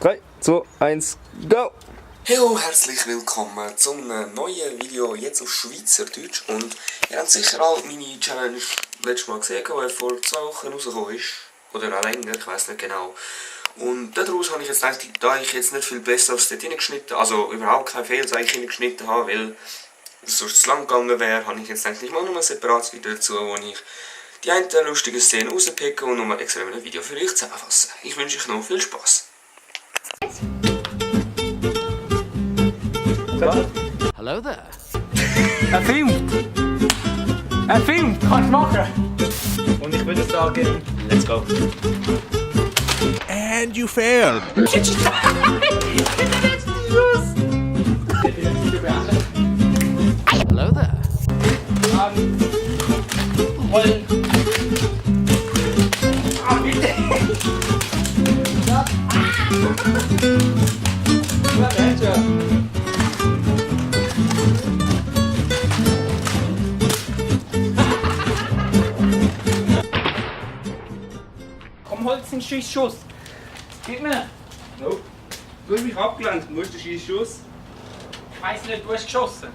3, 2, 1, go! Hallo, herzlich willkommen zu einem neuen Video, jetzt auf Schweizerdeutsch. Und ihr habt sicher alle meine Challenge letztes Mal gesehen, die vor 2 Wochen rausgekommen ist. Oder auch länger, ich weiß nicht genau. Und daraus habe ich jetzt gedacht, da ich jetzt nicht viel besser als dort hineingeschnitten, also überhaupt kein Fehler hineingeschnitten habe, weil es sonst zu lang gegangen wäre, habe ich jetzt gedacht, ich mache noch ein separates Video dazu, wo ich die eine lustige Szene rauspicke und nochmal extra ein Video für euch zusammenfasse. Ich wünsche euch noch viel Spaß. Hello there. Er filmt! Er filmt! Kannst du machen! Und ich würde sagen, let's go! And you failed. Hello there. Komm, Holz den Schießschuss! Gib mir! No. Du hast mich abgelenkt, wo ist der Schießschuss? Ich weiss nicht, du hast geschossen.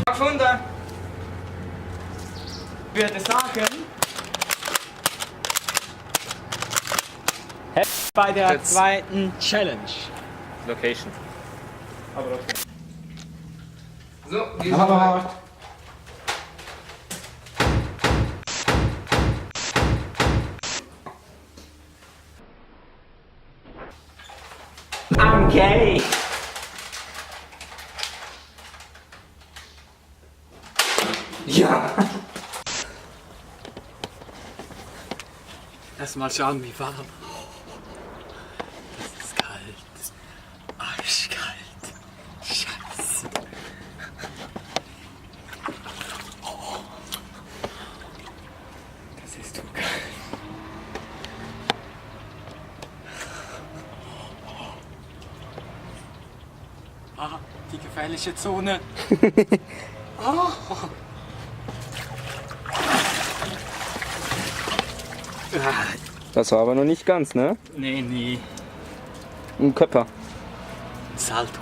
Gefunden! Ich würde sagen, bei der zweiten Challenge. Location. Aber okay. So, I'm gay! Ja! Lass mal schauen, wie warm. Das ist kalt. Arschkalt. Scheiße. Oh. Das ist so geil. Ah, die gefährliche Zone. Oh. Das war aber noch nicht ganz, ne? Nee. Ein Körper. Salto.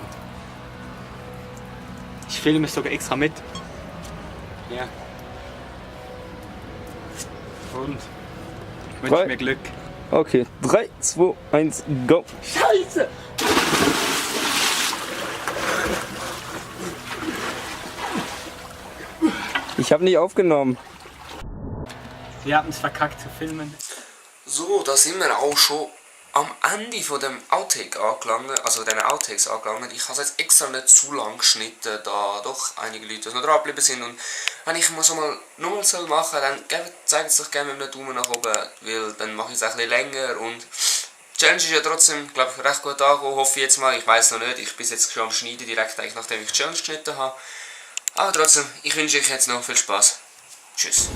Ich filme es sogar extra mit. Ja. Und ich wünsche mir Glück. Okay, 3, 2, 1, go! Scheiße! Ich habe nicht aufgenommen. Wir haben es verkackt zu filmen. So, da sind wir auch schon am Ende von dem Outtake angelangt, also den Outtakes angelangt. Ich habe es jetzt extra nicht zu lang geschnitten, da doch einige Leute noch dran geblieben sind. Und wenn ich mal so mal nochmal machen soll, dann zeigt es doch gerne mit einem Daumen nach oben, weil dann mache ich es ein bisschen länger. Und die Challenge ist ja trotzdem, glaube ich, recht gut angekommen, hoffe ich jetzt mal. Ich weiß noch nicht, ich bin jetzt schon am Schneiden, direkt eigentlich nachdem ich die Challenge geschnitten habe. Aber trotzdem, ich wünsche euch jetzt noch viel Spaß. Tschüss.